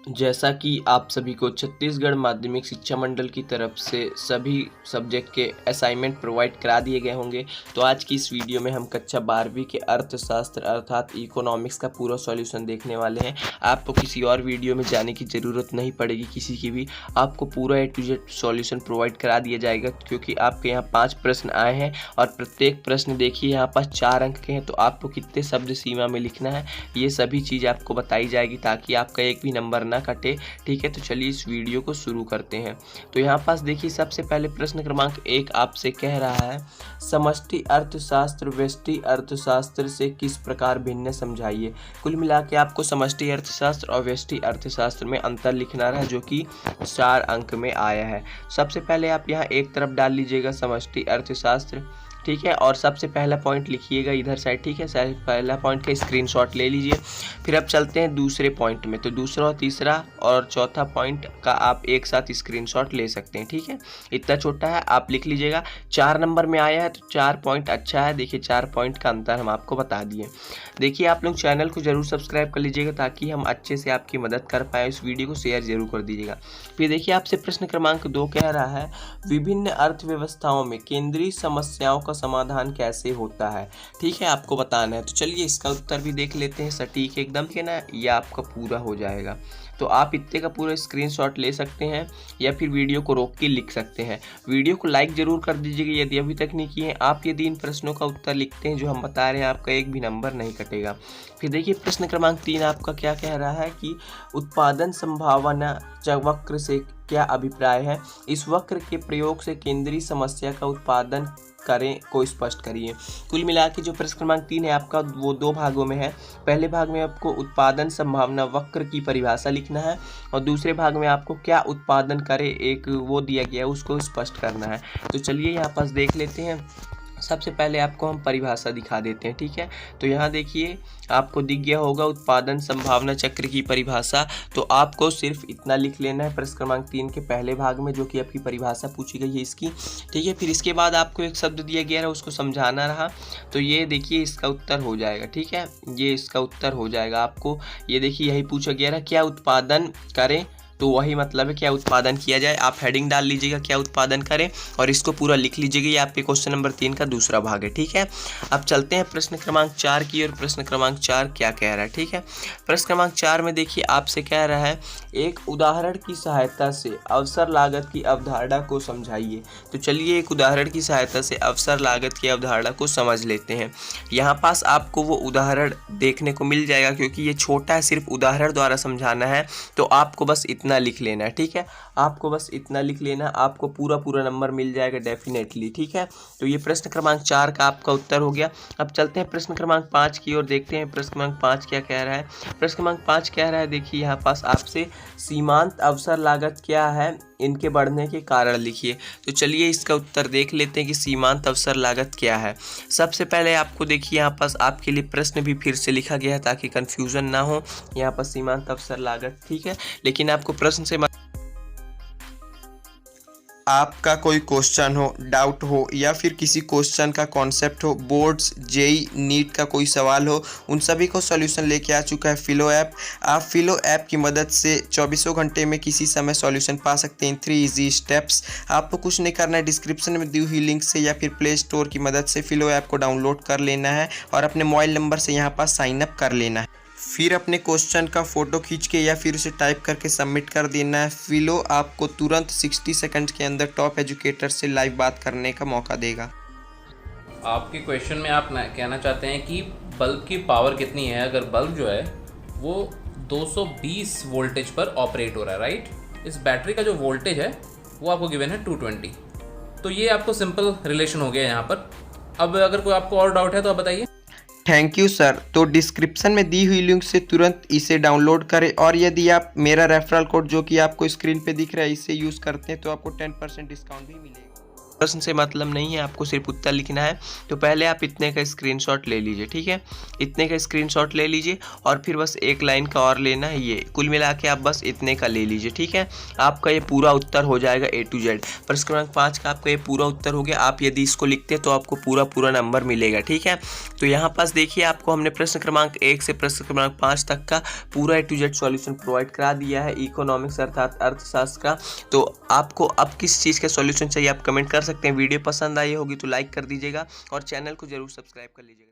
जैसा कि आप सभी को छत्तीसगढ़ माध्यमिक शिक्षा मंडल की तरफ से सभी सब्जेक्ट के असाइनमेंट प्रोवाइड करा दिए गए होंगे, तो आज की इस वीडियो में हम कक्षा 12वीं के अर्थशास्त्र अर्थात इकोनॉमिक्स का पूरा सॉल्यूशन देखने वाले हैं। आपको किसी और वीडियो में जाने की ज़रूरत नहीं पड़ेगी, किसी की भी। आपको पूरा ए टू जेड सॉल्यूशन प्रोवाइड करा दिया जाएगा, क्योंकि आपके यहाँ 5 प्रश्न आए हैं और प्रत्येक प्रश्न देखिए यहाँ पास 4 अंक के हैं। तो आपको कितने शब्द सीमा में लिखना है, ये सभी चीज़ आपको बताई जाएगी, ताकि आपका एक भी नंबर ना कटे। ठीक है, तो चलिए इस वीडियो को शुरू करते हैं। तो यहाँ पास देखिए, सबसे पहले प्रश्न क्रमांक 1 आपसे कह रहा है, समष्टि अर्थशास्त्र व्यष्टि अर्थशास्त्र से किस प्रकार भिन्न समझाइए। कुल मिला के आपको समष्टि अर्थशास्त्र और व्यष्टि अर्थशास्त्र में अंतर लिखना रहा है, जो कि 4 अंक में आया है। सबसे पहले आप यहाँ एक तरफ डाल लीजिएगा समष्टि अर्थशास्त्र, ठीक है, और सबसे पहला पॉइंट लिखिएगा इधर साइड। ठीक है, पहला पॉइंट का स्क्रीनशॉट ले लीजिए। फिर अब चलते हैं दूसरे पॉइंट में। तो दूसरा, तीसरा और चौथा पॉइंट का आप एक साथ स्क्रीनशॉट ले सकते हैं। ठीक है, इतना छोटा है, आप लिख लीजिएगा। 4 नंबर में आया है तो 4 पॉइंट अच्छा है। देखिए 4 पॉइंट का अंतर हम आपको बता दिए। देखिए आप लोग चैनल को जरूर सब्सक्राइब कर लीजिएगा, ताकि हम अच्छे से आपकी मदद कर पाए। इस वीडियो को शेयर जरूर कर दीजिएगा। फिर देखिए आपसे प्रश्न क्रमांक 2 कह रहा है, विभिन्न अर्थव्यवस्थाओं में केंद्रीय समस्याओं का समाधान कैसे होता है। ठीक है, आपको बताना है। तो चलिए इसका उत्तर भी देख लेते हैं, सटीक एकदम के ना, यह आपका पूरा हो जाएगा। तो आप इतने का पूरा स्क्रीनशॉट ले सकते हैं, या फिर वीडियो को रोक के लिख सकते हैं। वीडियो को लाइक जरूर कर दीजिएगा यदि अभी तक नहीं किए हैं। आप यदि इन प्रश्नों का उत्तर लिखते हैं जो हम बता रहे हैं, आपका एक भी नंबर नहीं कटेगा। फिर देखिए प्रश्न क्रमांक 3 आपका क्या कह रहा है कि उत्पादन संभावना वक्र से क्या अभिप्राय है। इस वक्र के प्रयोग से केंद्रीय समस्या का उत्पादन करें को स्पष्ट करिए। कुल मिला के जो प्रश्न क्रमांक 3 है आपका, वो 2 भागों में है। पहले भाग में आपको उत्पादन संभावना वक्र की परिभाषा लिखना है, और दूसरे भाग में आपको क्या उत्पादन करे एक वो दिया गया है, उसको स्पष्ट करना है। तो चलिए यहाँ पास देख लेते हैं। सबसे पहले आपको हम परिभाषा दिखा देते हैं। ठीक है, तो यहाँ देखिए आपको दिख गया होगा उत्पादन संभावना चक्र की परिभाषा। तो आपको सिर्फ इतना लिख लेना है प्रश्न क्रमांक 3 के पहले भाग में, जो कि आपकी परिभाषा पूछी गई है इसकी। ठीक है, फिर इसके बाद आपको एक शब्द दिया गया है, उसको समझाना रहा। तो ये देखिए इसका उत्तर हो जाएगा। ठीक है, ये इसका उत्तर हो जाएगा आपको। ये देखिए यही पूछा गया है, क्या उत्पादन करें, तो वही मतलब है क्या उत्पादन किया जाए। आप हेडिंग डाल लीजिएगा क्या उत्पादन करें, और इसको पूरा लिख लीजिएगा। ये आपके क्वेश्चन नंबर 3 का दूसरा भाग है। ठीक है, अब चलते हैं प्रश्न क्रमांक 4 की और प्रश्न क्रमांक 4 क्या कह रहा है। ठीक है, प्रश्न क्रमांक 4 में देखिए आपसे कह रहा है, एक उदाहरण की सहायता से अवसर लागत की अवधारणा को समझाइए। तो चलिए एक उदाहरण की सहायता से अवसर लागत की अवधारणा को समझ लेते हैं। यहाँ पास आपको वो उदाहरण देखने को मिल जाएगा, क्योंकि ये छोटा है, सिर्फ उदाहरण द्वारा समझाना है। तो आपको बस इतना लिख लेना है। ठीक है, आपको बस इतना लिख लेना, आपको पूरा नंबर मिल जाएगा डेफिनेटली। ठीक है, तो ये प्रश्न क्रमांक 4 का आपका उत्तर हो गया। अब चलते हैं प्रश्न क्रमांक 5 की ओर, देखते हैं प्रश्न क्रमांक 5 क्या कह रहा है। प्रश्न क्रमांक 5 कह रहा है, देखिए यहाँ पास आपसे सीमांत अवसर लागत क्या है, इनके बढ़ने के कारण लिखिए। तो चलिए इसका उत्तर देख लेते हैं कि सीमांत अवसर लागत क्या है। सबसे पहले आपको देखिए यहाँ पास आपके लिए प्रश्न भी फिर से लिखा गया है, ताकि कंफ्यूजन ना हो। यहाँ पर सीमांत अवसर लागत, ठीक है, लेकिन आपको प्रश्न से आपका कोई क्वेश्चन हो, डाउट हो, या फिर किसी क्वेश्चन का कॉन्सेप्ट हो, बोर्ड्स, जेई, नीट का कोई सवाल हो, उन सभी को सॉल्यूशन लेके आ चुका है फिलो ऐप। आप फिलो ऐप की मदद से 24 घंटे में किसी समय सॉल्यूशन पा सकते हैं 3 इजी स्टेप्स। आपको कुछ नहीं करना है, डिस्क्रिप्शन में दी हुई लिंक से या फिर प्ले स्टोर की मदद से फिलो ऐप को डाउनलोड कर लेना है, और अपने मोबाइल नंबर से यहाँ पास साइन अप कर लेना है। फिर अपने क्वेश्चन का फ़ोटो खींच के या फिर उसे टाइप करके सबमिट कर देना है। फिलो आपको तुरंत 60 सेकंड के अंदर टॉप एजुकेटर से लाइव बात करने का मौका देगा। आपके क्वेश्चन में आप कहना चाहते हैं कि बल्ब की पावर कितनी है। अगर बल्ब जो है वो 220 वोल्टेज पर ऑपरेट हो रहा है, राइट। इस बैटरी का जो वोल्टेज है वो आपको गिवन है 220। तो ये आपको सिंपल रिलेशन हो गया यहाँ पर। अब अगर कोई आपको और डाउट है तो आप बताइए। Thank you sir. तो डिस्क्रिप्शन में दी हुई लिंक से तुरंत इसे डाउनलोड करें, और यदि आप मेरा रेफरल कोड जो कि आपको स्क्रीन पे दिख रहा है इसे यूज़ करते हैं तो आपको 10% डिस्काउंट भी मिलेगा। प्रश्न से मतलब नहीं है, आपको सिर्फ उत्तर लिखना है। तो पहले आप इतने का स्क्रीनशॉट ले लीजिए, ठीक है, इतने का स्क्रीनशॉट ले लीजिए और फिर बस एक लाइन का और लेना है। ये कुल मिला के आप बस इतने का ले लीजिए, ठीक है। आपका ये पूरा उत्तर हो जाएगा A to Z। प्रश्न क्रमांक 5 का आपका ये पूरा उत्तर हो गया। आप यदि इसको लिखते हैं तो आपको पूरा नंबर मिलेगा, ठीक है। तो यहाँ पास देखिए, आपको हमने प्रश्न क्रमांक 1 से प्रश्न क्रमांक 5 तक का पूरा A to Z solution provide करा दिया है इकोनॉमिक्स अर्थात अर्थशास्त्र का। तो आपको अब किस चीज़ का सॉल्यूशन चाहिए आप कमेंट कर सकते हैं। वीडियो पसंद आई होगी तो लाइक कर दीजिएगा और चैनल को जरूर सब्सक्राइब कर लीजिएगा।